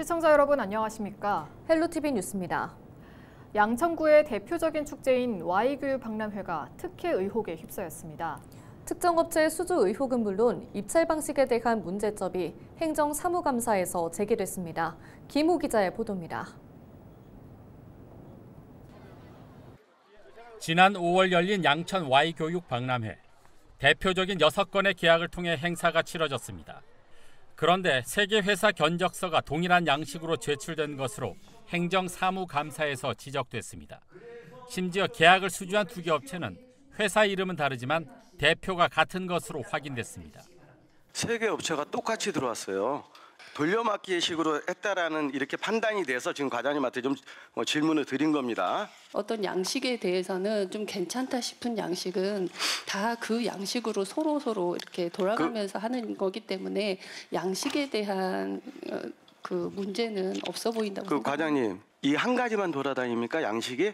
시청자 여러분 안녕하십니까? 헬로티비 뉴스입니다. 양천구의 대표적인 축제인 Y교육 박람회가 특혜 의혹에 휩싸였습니다. 특정 업체 수주 의혹은 물론 입찰 방식에 대한 문제점이 행정사무감사에서 제기됐습니다. 김호 기자의 보도입니다. 지난 5월 열린 양천 Y교육 박람회. 대표적인 6건의 계약을 통해 행사가 치러졌습니다. 그런데 세 개 회사 견적서가 동일한 양식으로 제출된 것으로 행정사무감사에서 지적됐습니다. 심지어 계약을 수주한 2개 업체는 회사 이름은 다르지만 대표가 같은 것으로 확인됐습니다. 세 개 업체가 똑같이 들어왔어요. 돌려막기 식으로 했다라는 이렇게 판단이 돼서 지금 과장님한테 좀 질문을 드린 겁니다. 어떤 양식에 대해서는 좀 괜찮다 싶은 양식은 다 그 양식으로 서로 이렇게 돌아가면서 하는 거기 때문에 양식에 대한 그 문제는 없어 보인다고 생각합니다. 과장님, 이 한 가지만 돌아다닙니까? 양식이?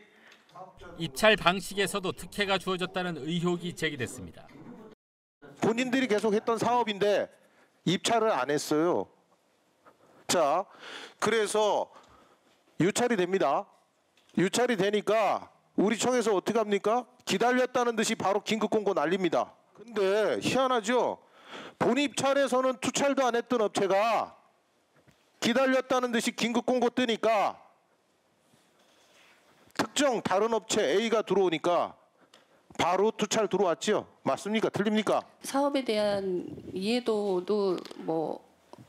입찰 방식에서도 특혜가 주어졌다는 의혹이 제기됐습니다. 본인들이 계속 했던 사업인데 입찰을 안 했어요. 자, 그래서 유찰이 됩니다. 유찰이 되니까 우리 청에서 어떻게 합니까? 기다렸다는 듯이 바로 긴급 공고 날립니다. 근데 희한하죠? 본입찰에서는 투찰도 안 했던 업체가 기다렸다는 듯이 긴급 공고 뜨니까 특정 다른 업체 A가 들어오니까 바로 투찰 들어왔죠. 맞습니까? 틀립니까? 사업에 대한 이해도도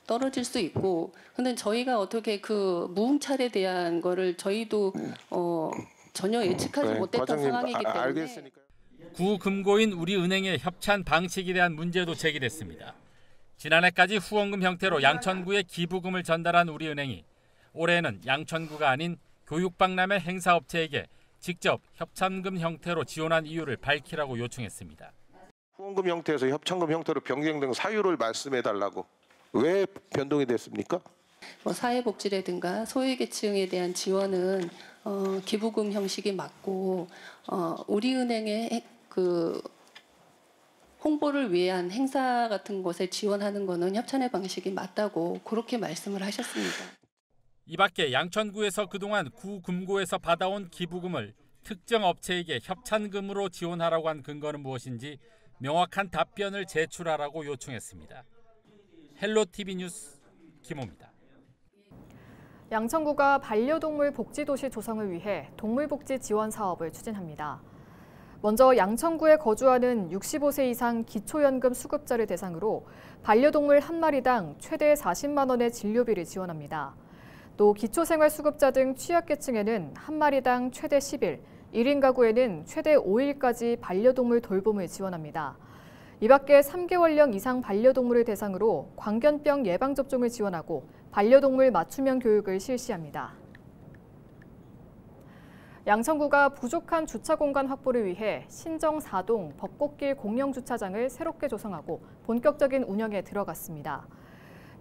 떨어질 수 있고, 근데 저희가 어떻게 그 무응찰에 대한 거를 저희도 전혀 예측하지 못했던 상황이기 때문에. 알겠으니까. 구금고인 우리은행의 협찬 방식에 대한 문제도 제기됐습니다. 지난해까지 후원금 형태로 양천구에 기부금을 전달한 우리은행이 올해는 양천구가 아닌 교육박람회 행사업체에게 직접 협찬금 형태로 지원한 이유를 밝히라고 요청했습니다. 후원금 형태에서 협찬금 형태로 변경된 사유를 말씀해달라고. 왜 변동이 됐습니까? 사회복지라든가 소외계층에 대한 지원은 기부금 형식이 맞고 우리은행의 그 홍보를 위한 행사 같은 것에 지원하는 것은 협찬의 방식이 맞다고 그렇게 말씀을 하셨습니다. 이 밖에 양천구에서 그동안 구금고에서 받아온 기부금을 특정 업체에게 협찬금으로 지원하라고 한 근거는 무엇인지 명확한 답변을 제출하라고 요청했습니다. 헬로티비 뉴스 김호입니다. 양천구가 반려동물 복지도시 조성을 위해 동물복지 지원 사업을 추진합니다. 먼저 양천구에 거주하는 65세 이상 기초연금 수급자를 대상으로 반려동물 한 마리당 최대 40만 원의 진료비를 지원합니다. 또 기초생활수급자 등 취약계층에는 한 마리당 최대 10일, 1인 가구에는 최대 5일까지 반려동물 돌봄을 지원합니다. 이 밖에 3개월령 이상 반려동물을 대상으로 광견병 예방접종을 지원하고 반려동물 맞춤형 교육을 실시합니다. 양천구가 부족한 주차공간 확보를 위해 신정 4동 벚꽃길 공영주차장을 새롭게 조성하고 본격적인 운영에 들어갔습니다.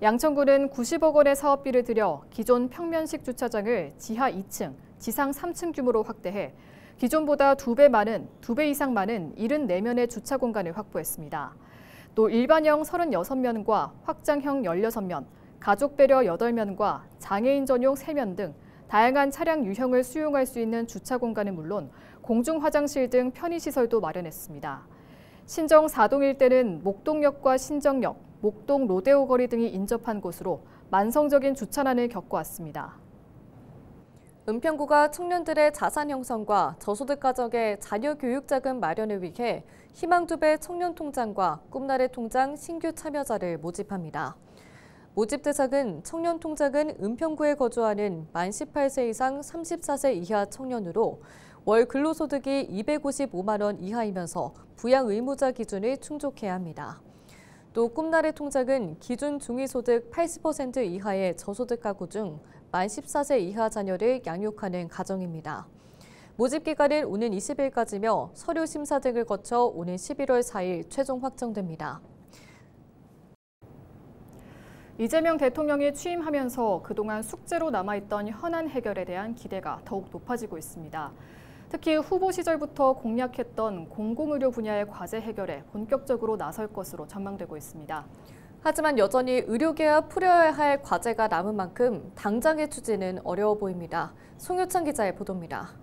양천구는 90억 원의 사업비를 들여 기존 평면식 주차장을 지하 2층, 지상 3층 규모로 확대해 기존보다 2배 이상 많은 74면의 주차 공간을 확보했습니다. 또 일반형 36면과 확장형 16면, 가족 배려 8면과 장애인 전용 3면 등 다양한 차량 유형을 수용할 수 있는 주차 공간은 물론 공중 화장실 등 편의시설도 마련했습니다. 신정 4동 일대는 목동역과 신정역, 목동 로데오 거리 등이 인접한 곳으로 만성적인 주차난을 겪어왔습니다. 은평구가 청년들의 자산 형성과 저소득 가정의 자녀 교육 자금 마련을 위해 희망2배 청년통장과 꿈나래 통장 신규 참여자를 모집합니다. 모집 대상은 청년통장은 은평구에 거주하는 만 18세 이상 34세 이하 청년으로 월 근로소득이 255만 원 이하이면서 부양 의무자 기준을 충족해야 합니다. 또 꿈나래 통장은 기준 중위소득 80% 이하의 저소득 가구 중 만 14세 이하 자녀를 양육하는 가정입니다. 모집 기간은 오는 20일까지며 서류 심사 등을 거쳐 오는 11월 4일 최종 확정됩니다. 이재명 대통령이 취임하면서 그동안 숙제로 남아있던 현안 해결에 대한 기대가 더욱 높아지고 있습니다. 특히 후보 시절부터 공약했던 공공의료 분야의 과제 해결에 본격적으로 나설 것으로 전망되고 있습니다. 하지만 여전히 의료계와 풀어야 할 과제가 남은 만큼 당장의 추진은 어려워 보입니다. 송유찬 기자의 보도입니다.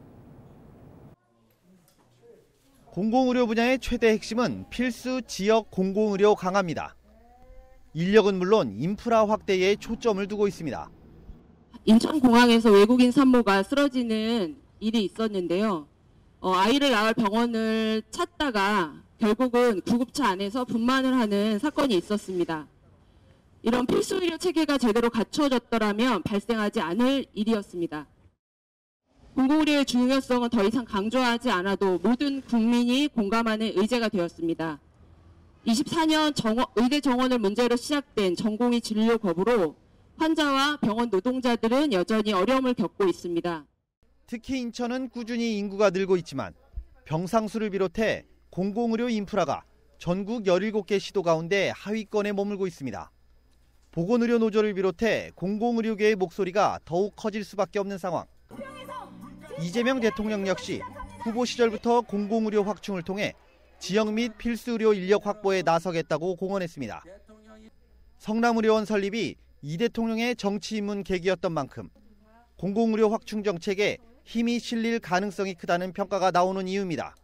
공공의료 분야의 최대 핵심은 필수 지역 공공의료 강화입니다. 인력은 물론 인프라 확대에 초점을 두고 있습니다. 인천공항에서 외국인 산모가 쓰러지는 일이 있었는데요. 아이를 낳을 병원을 찾다가 결국은 구급차 안에서 분만을 하는 사건이 있었습니다. 이런 필수 의료 체계가 제대로 갖춰졌더라면 발생하지 않을 일이었습니다. 공공의료의 중요성은 더 이상 강조하지 않아도 모든 국민이 공감하는 의제가 되었습니다. 24년 의대 정원을 문제로 시작된 전공의 진료 거부로 환자와 병원 노동자들은 여전히 어려움을 겪고 있습니다. 특히 인천은 꾸준히 인구가 늘고 있지만 병상수를 비롯해 공공의료 인프라가 전국 17개 시도 가운데 하위권에 머물고 있습니다. 보건의료 노조를 비롯해 공공의료계의 목소리가 더욱 커질 수밖에 없는 상황. 이재명 대통령 역시 후보 시절부터 공공의료 확충을 통해 지역 및 필수의료 인력 확보에 나서겠다고 공언했습니다. 성남의료원 설립이 이 대통령의 정치 입문 계기였던 만큼 공공의료 확충 정책에 힘이 실릴 가능성이 크다는 평가가 나오는 이유입니다.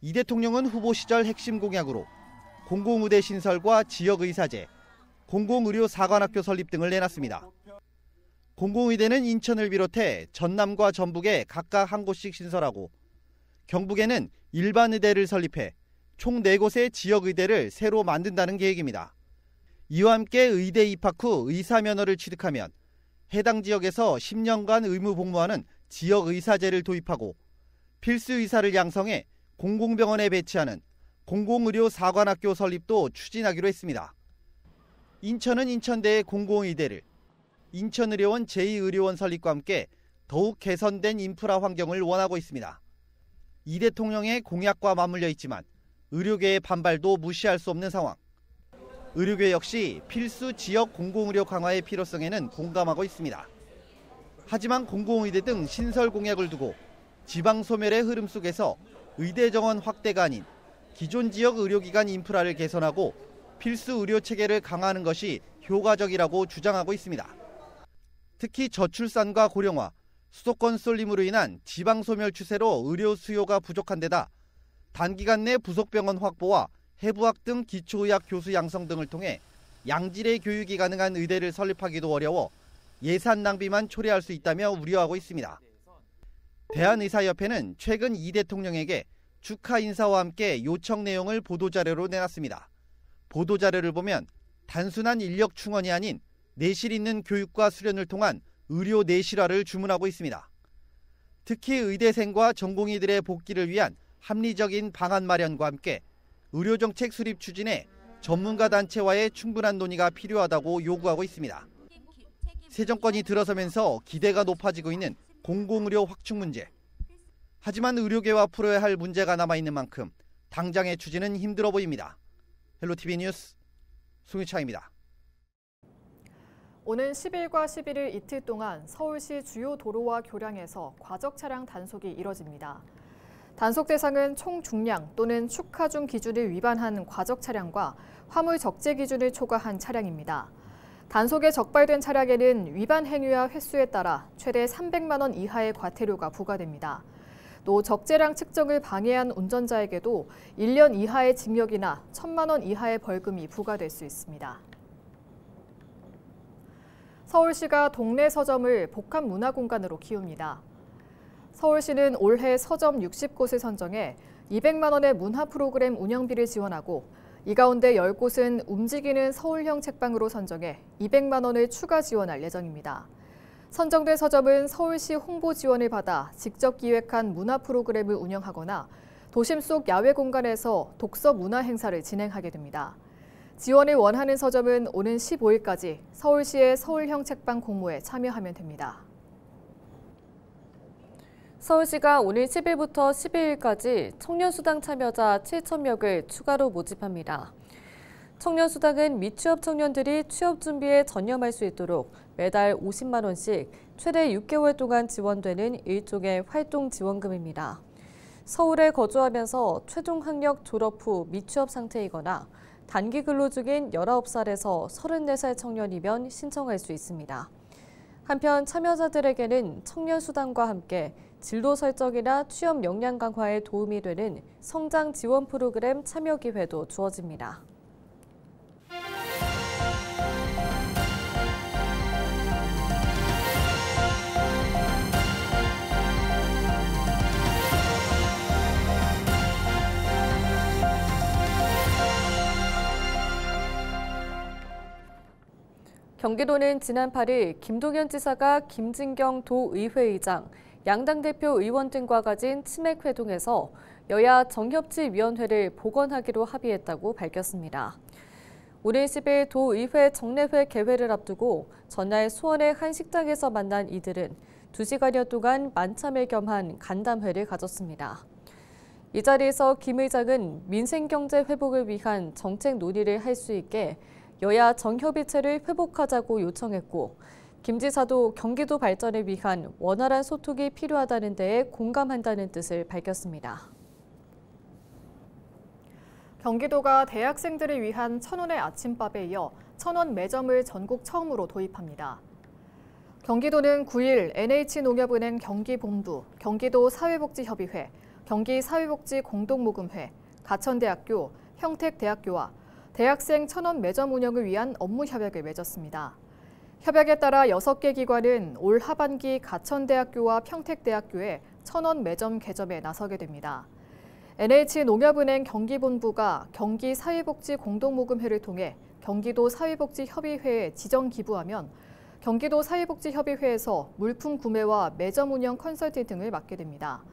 이 대통령은 후보 시절 핵심 공약으로 공공의대 신설과 지역의사제, 공공의료사관학교 설립 등을 내놨습니다. 공공의대는 인천을 비롯해 전남과 전북에 각각 한 곳씩 신설하고 경북에는 일반의대를 설립해 총 4곳의 지역의대를 새로 만든다는 계획입니다. 이와 함께 의대 입학 후 의사면허를 취득하면 해당 지역에서 10년간 의무 복무하는 지역의사제를 도입하고 필수의사를 양성해 공공병원에 배치하는 공공의료사관학교 설립도 추진하기로 했습니다. 인천은 인천대의 공공의대를, 인천의료원 제2의료원 설립과 함께 더욱 개선된 인프라 환경을 원하고 있습니다. 이 대통령의 공약과 맞물려 있지만 의료계의 반발도 무시할 수 없는 상황. 의료계 역시 필수 지역 공공의료 강화의 필요성에는 공감하고 있습니다. 하지만 공공의대 등 신설 공약을 두고 지방 소멸의 흐름 속에서 의대 정원 확대가 아닌 기존 지역 의료기관 인프라를 개선하고 필수 의료 체계를 강화하는 것이 효과적이라고 주장하고 있습니다. 특히 저출산과 고령화, 수도권 쏠림으로 인한 지방 소멸 추세로 의료 수요가 부족한 데다 단기간 내 부속병원 확보와 해부학 등 기초의학 교수 양성 등을 통해 양질의 교육이 가능한 의대를 설립하기도 어려워 예산 낭비만 초래할 수 있다며 우려하고 있습니다. 대한의사협회는 최근 이 대통령에게 축하 인사와 함께 요청 내용을 보도자료로 내놨습니다. 보도자료를 보면 단순한 인력 충원이 아닌 내실 있는 교육과 수련을 통한 의료 내실화를 주문하고 있습니다. 특히 의대생과 전공의들의 복귀를 위한 합리적인 방안 마련과 함께 의료정책 수립 추진에 전문가 단체와의 충분한 논의가 필요하다고 요구하고 있습니다. 새 정권이 들어서면서 기대가 높아지고 있는 공공의료 확충 문제. 하지만 의료계와 풀어야 할 문제가 남아있는 만큼 당장의 추진은 힘들어 보입니다. 헬로티비 뉴스 송유창입니다. 오는 10일과 11일 이틀 동안 서울시 주요 도로와 교량에서 과적 차량 단속이 이뤄집니다. 단속 대상은 총 중량 또는 축하 중 기준을 위반한 과적 차량과 화물 적재 기준을 초과한 차량입니다. 단속에 적발된 차량에는 위반 행위와 횟수에 따라 최대 300만 원 이하의 과태료가 부과됩니다. 또 적재량 측정을 방해한 운전자에게도 1년 이하의 징역이나 1,000만 원 이하의 벌금이 부과될 수 있습니다. 서울시가 동네 서점을 복합 문화공간으로 키웁니다. 서울시는 올해 서점 60곳을 선정해 200만 원의 문화 프로그램 운영비를 지원하고 이 가운데 10곳은 움직이는 서울형 책방으로 선정해 200만 원을 추가 지원할 예정입니다. 선정된 서점은 서울시 홍보 지원을 받아 직접 기획한 문화 프로그램을 운영하거나 도심 속 야외 공간에서 독서 문화 행사를 진행하게 됩니다. 지원을 원하는 서점은 오는 15일까지 서울시의 서울형 책방 공모에 참여하면 됩니다. 서울시가 오늘 10일부터 12일까지 청년수당 참여자 7,000명을 추가로 모집합니다. 청년수당은 미취업 청년들이 취업 준비에 전념할 수 있도록 매달 50만 원씩 최대 6개월 동안 지원되는 일종의 활동 지원금입니다. 서울에 거주하면서 최종 학력 졸업 후 미취업 상태이거나 단기 근로 중인 19살에서 34살 청년이면 신청할 수 있습니다. 한편 참여자들에게는 청년수당과 함께 진로 설정이나 취업 역량 강화에 도움이 되는 성장 지원 프로그램 참여 기회도 주어집니다. 경기도는 지난 8일 김동연 지사가 김진경 도의회의장, 양당 대표 의원 등과 가진 치맥 회동에서 여야 정협치위원회를 복원하기로 합의했다고 밝혔습니다. 오는 10일 도의회 정례회 개회를 앞두고 전날 수원의 한 식당에서 만난 이들은 2시간여 동안 만참을 겸한 간담회를 가졌습니다. 이 자리에서 김 의장은 민생경제 회복을 위한 정책 논의를 할 수 있게 여야 정협의체를 회복하자고 요청했고, 김 지사도 경기도 발전을 위한 원활한 소통이 필요하다는 데에 공감한다는 뜻을 밝혔습니다. 경기도가 대학생들을 위한 1,000원의 아침밥에 이어 1,000원 매점을 전국 처음으로 도입합니다. 경기도는 9일 NH농협은행 경기본부, 경기도 사회복지협의회, 경기사회복지공동모금회, 가천대학교, 형택대학교와 대학생 1,000원 매점 운영을 위한 업무 협약을 맺었습니다. 협약에 따라 6개 기관은 올 하반기 가천대학교와 평택대학교에 1,000원 매점 개점에 나서게 됩니다. NH농협은행 경기본부가 경기사회복지공동모금회를 통해 경기도 사회복지협의회에 지정 기부하면 경기도 사회복지협의회에서 물품 구매와 매점 운영 컨설팅 등을 맡게 됩니다.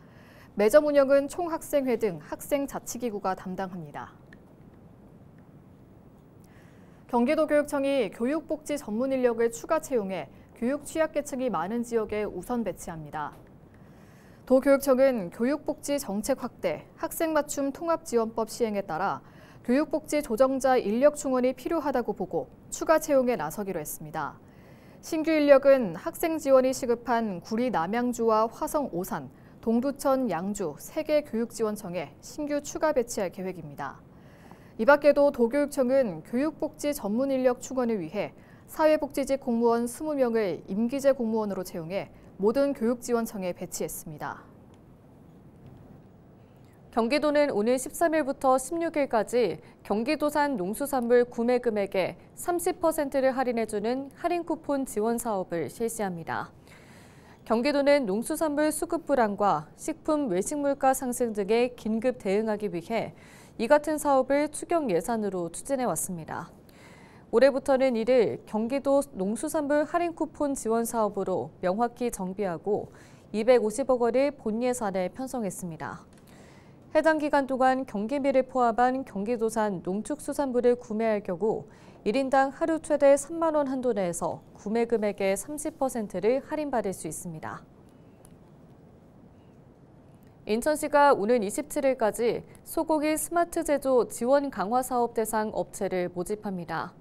매점 운영은 총학생회 등 학생자치기구가 담당합니다. 경기도교육청이 교육복지 전문 인력을 추가 채용해 교육 취약계층이 많은 지역에 우선 배치합니다. 도교육청은 교육복지 정책 확대, 학생 맞춤 통합지원법 시행에 따라 교육복지 조정자 인력 충원이 필요하다고 보고 추가 채용에 나서기로 했습니다. 신규 인력은 학생 지원이 시급한 구리 남양주와 화성 오산, 동두천 양주 3개 교육지원청에 신규 추가 배치할 계획입니다. 이 밖에도 도교육청은 교육복지 전문 인력 충원을 위해 사회복지직 공무원 20명을 임기제 공무원으로 채용해 모든 교육지원청에 배치했습니다. 경기도는 오늘 13일부터 16일까지 경기도산 농수산물 구매 금액의 30%를 할인해주는 할인 쿠폰 지원 사업을 실시합니다. 경기도는 농수산물 수급 불안과 식품 외식물가 상승 등에 긴급 대응하기 위해 이 같은 사업을 추경 예산으로 추진해 왔습니다. 올해부터는 이를 경기도 농수산물 할인 쿠폰 지원 사업으로 명확히 정비하고 250억 원을 본 예산에 편성했습니다. 해당 기간 동안 경기미를 포함한 경기도산 농축수산물을 구매할 경우 1인당 하루 최대 3만 원 한도 내에서 구매 금액의 30%를 할인받을 수 있습니다. 인천시가 오는 27일까지 소고기 스마트 제조 지원 강화 사업 대상 업체를 모집합니다.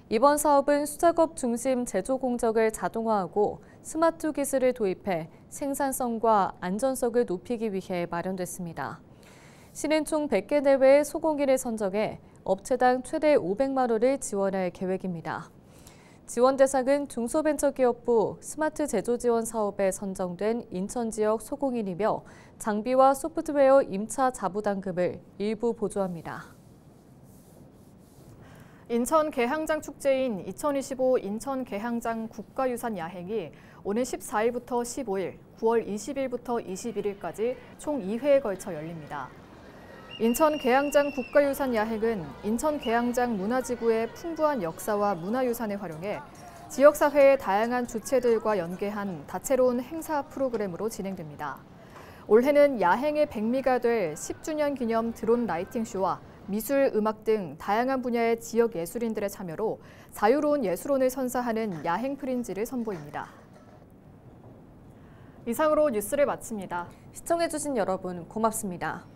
이번 사업은 수작업 중심 제조 공정을 자동화하고 스마트 기술을 도입해 생산성과 안전성을 높이기 위해 마련됐습니다. 시는 총 100개 내외의 소공인을 선정해 업체당 최대 500만 원을 지원할 계획입니다. 지원 대상은 중소벤처기업부 스마트 제조 지원 사업에 선정된 인천 지역 소공인이며 장비와 소프트웨어 임차 자부담금을 일부 보조합니다. 인천 개항장 축제인 2025 인천 개항장 국가유산 야행이 오는 14일부터 15일, 9월 20일부터 21일까지 총 2회에 걸쳐 열립니다. 인천 개항장 국가유산 야행은 인천 개항장 문화지구의 풍부한 역사와 문화유산을 활용해 지역사회의 다양한 주체들과 연계한 다채로운 행사 프로그램으로 진행됩니다. 올해는 야행의 백미가 될 10주년 기념 드론 라이팅쇼와 미술, 음악 등 다양한 분야의 지역 예술인들의 참여로 자유로운 예술혼을 선사하는 야행 프린지를 선보입니다. 이상으로 뉴스를 마칩니다. 시청해주신 여러분 고맙습니다.